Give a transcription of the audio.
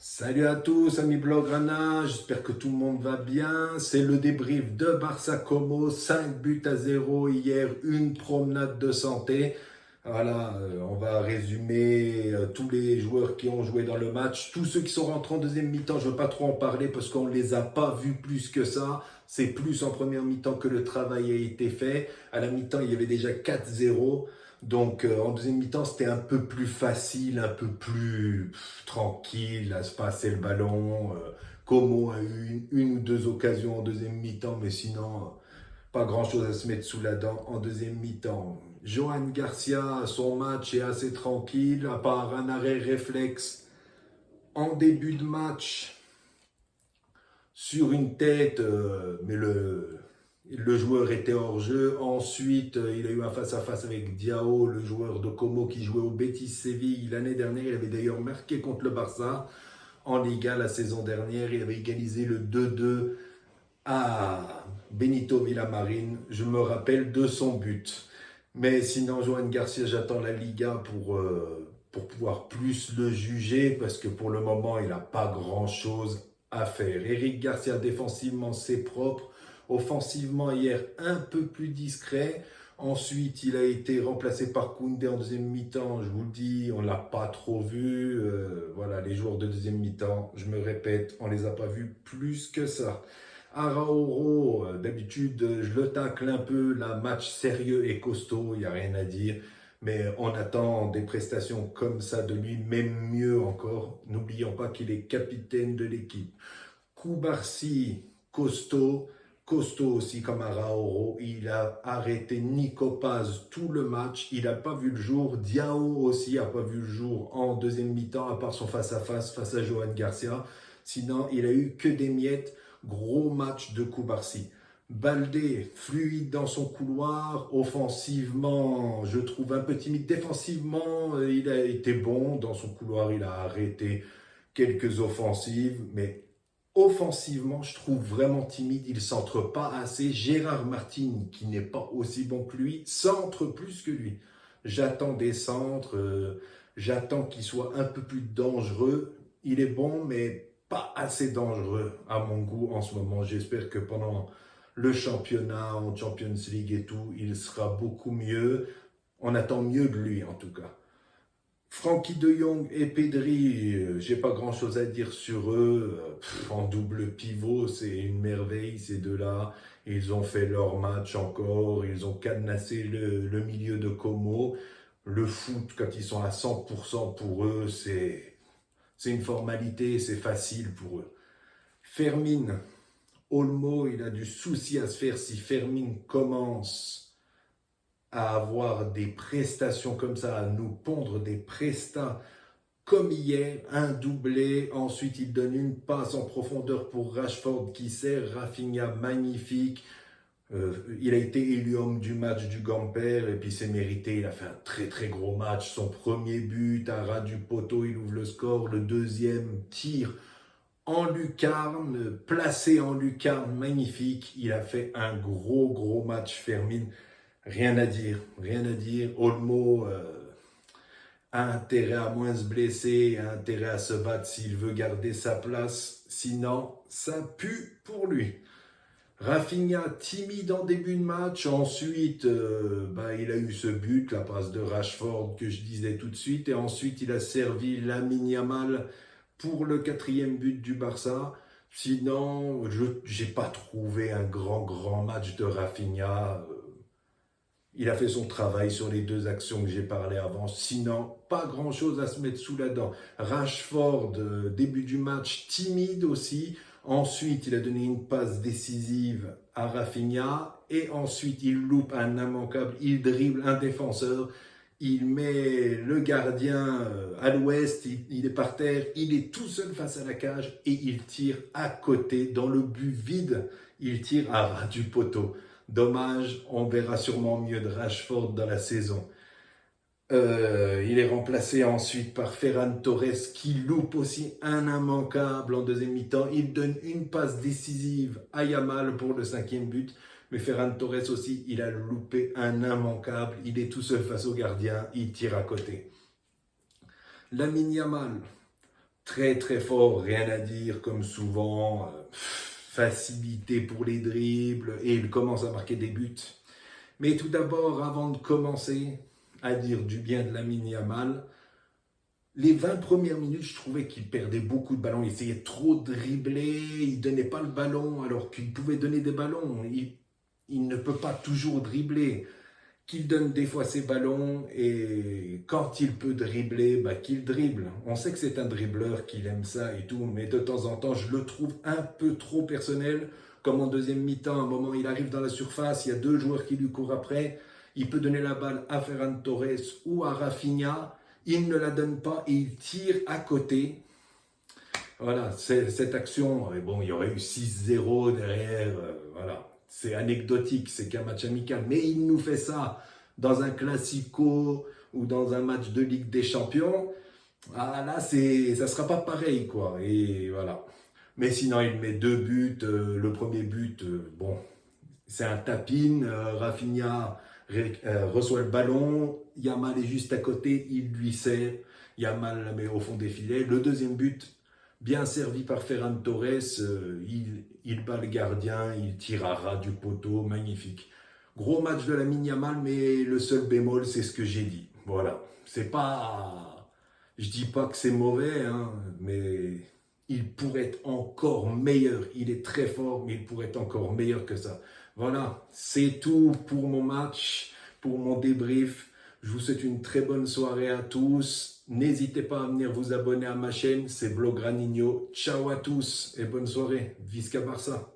Salut à tous, amis Blaugrana, j'espère que tout le monde va bien. C'est le débrief de Barça Como, 5 buts à 0 hier, une promenade de santé. Voilà, on va résumer tous les joueurs qui ont joué dans le match. Tous ceux qui sont rentrés en deuxième mi-temps, je ne veux pas trop en parler parce qu'on ne les a pas vus plus que ça. C'est plus en première mi-temps que le travail a été fait. À la mi-temps, il y avait déjà 4-0. Donc en deuxième mi-temps, c'était un peu plus facile, un peu plus tranquille à se passer le ballon. Como a eu une ou deux occasions en deuxième mi-temps, mais sinon, pas grand-chose à se mettre sous la dent en deuxième mi-temps. Johan Garcia, son match est assez tranquille, à part un arrêt réflexe en début de match sur une tête, mais le joueur était hors jeu. Ensuite, il a eu un face-à-face avec Diao, le joueur de Como qui jouait au Betis Séville l'année dernière. Il avait d'ailleurs marqué contre le Barça en Liga la saison dernière. Il avait égalisé le 2-2 à Benito Villamarín. Je me rappelle de son but. Mais sinon, Johan Garcia, j'attends la Liga pour pouvoir plus le juger parce que pour le moment, il n'a pas grand-chose à faire. Eric Garcia, défensivement, c'est propre. Offensivement, hier, un peu plus discret. Ensuite, il a été remplacé par Koundé en deuxième mi-temps. Je vous le dis, on ne l'a pas trop vu. Voilà, les joueurs de deuxième mi-temps, je me répète, on ne les a pas vus plus que ça. Arauro, d'habitude, je le tacle un peu. Là, match sérieux et costaud, il n'y a rien à dire. Mais on attend des prestations comme ça de lui, même mieux encore. N'oublions pas qu'il est capitaine de l'équipe. Koubarsi, costaud. Costaud aussi comme Arauro. Il a arrêté Nico Paz tout le match. Il n'a pas vu le jour. Diao aussi n'a pas vu le jour en deuxième mi-temps, à part son face-à-face face à Johan Garcia. Sinon, il a eu que des miettes. Gros match de Koubarsi. Baldé, fluide dans son couloir, offensivement, je trouve un peu timide. Défensivement, il a été bon dans son couloir, il a arrêté quelques offensives, mais offensivement, je trouve vraiment timide. Il centre pas assez. Gérard Martin, qui n'est pas aussi bon que lui, centre plus que lui. J'attends des centres, j'attends qu'il soit un peu plus dangereux. Il est bon, mais pas assez dangereux à mon goût en ce moment. J'espère que pendant le championnat, en Champions League et tout, il sera beaucoup mieux. On attend mieux de lui en tout cas. Frankie de Jong et Pedri, j'ai pas grand chose à dire sur eux. En double pivot, c'est une merveille ces deux-là. Ils ont fait leur match encore, ils ont cadenassé le milieu de Como. Le foot, quand ils sont à 100% pour eux, c'est une formalité, c'est facile pour eux. Fermin, Olmo, il a du souci à se faire si Fermin commence à avoir des prestations comme ça, à nous pondre des prestats comme hier, un doublé, ensuite il donne une passe en profondeur pour Rashford qui sert, Rafinha magnifique, il a été élu homme du match du Gamper et puis c'est mérité, il a fait un très très gros match, son premier but à ras du poteau, il ouvre le score, le deuxième tir en lucarne, placé en lucarne, magnifique, il a fait un gros match Fermin. Rien à dire, rien à dire. Olmo a intérêt à moins se blesser, a intérêt à se battre s'il veut garder sa place. Sinon, ça pue pour lui. Rafinha, timide en début de match. Ensuite, il a eu ce but, la passe de Rashford que je disais tout de suite. Et ensuite, il a servi Lamine Yamal pour le quatrième but du Barça. Sinon, je n'ai pas trouvé un grand match de Rafinha. Il a fait son travail sur les deux actions que j'ai parlé avant. Sinon, pas grand-chose à se mettre sous la dent. Rashford, début du match, timide aussi. Ensuite, il a donné une passe décisive à Rafinha. Et ensuite, il loupe un immanquable. Il dribble un défenseur. Il met le gardien à l'ouest. Il est par terre. Il est tout seul face à la cage. Et il tire à côté, dans le but vide. Il tire à ras du poteau. Dommage, on verra sûrement mieux de Rashford dans la saison. Il est remplacé ensuite par Ferran Torres qui loupe aussi un immanquable en deuxième mi-temps. Il donne une passe décisive à Yamal pour le cinquième but. Mais Ferran Torres aussi, il a loupé un immanquable. Il est tout seul face au gardien, il tire à côté. Lamine Yamal, Très très fort, rien à dire comme souvent. Facilité pour les dribbles et il commence à marquer des buts. Mais tout d'abord, avant de commencer à dire du bien de Lamine Yamal, les 20 premières minutes, je trouvais qu'il perdait beaucoup de ballons. Il essayait trop de dribbler, il ne donnait pas le ballon alors qu'il pouvait donner des ballons. Il ne peut pas toujours dribbler. Qu'il donne des fois ses ballons et quand il peut dribbler, bah, qu'il dribble. On sait que c'est un dribbleur, qu'il aime ça et tout, mais de temps en temps, je le trouve un peu trop personnel. Comme en deuxième mi-temps, à un moment, il arrive dans la surface, il y a deux joueurs qui lui courent après. Il peut donner la balle à Ferran Torres ou à Rafinha. Il ne la donne pas et il tire à côté. Voilà, cette action, et bon, il y aurait eu 6-0 derrière, voilà. C'est anecdotique, c'est qu'un match amical, mais il nous fait ça dans un classico ou dans un match de Ligue des Champions. Ah là, ça sera pas pareil, quoi. Et voilà. Mais sinon, il met deux buts. Le premier but, bon, c'est un tapin. Rafinha reçoit le ballon. Yamal est juste à côté, il lui sert. Yamal la met au fond des filets. Le deuxième but, bien servi par Ferran Torres, il bat le gardien, il tire à ras du poteau, magnifique. Gros match de Lamine Yamal, mais le seul bémol, c'est ce que j'ai dit. Voilà, c'est pas, je dis pas que c'est mauvais, hein, mais il pourrait être encore meilleur. Il est très fort, mais il pourrait être encore meilleur que ça. Voilà, c'est tout pour mon match, pour mon débrief. Je vous souhaite une très bonne soirée à tous. N'hésitez pas à venir vous abonner à ma chaîne, c'est Blogranino. Ciao à tous et bonne soirée. Visca Barça.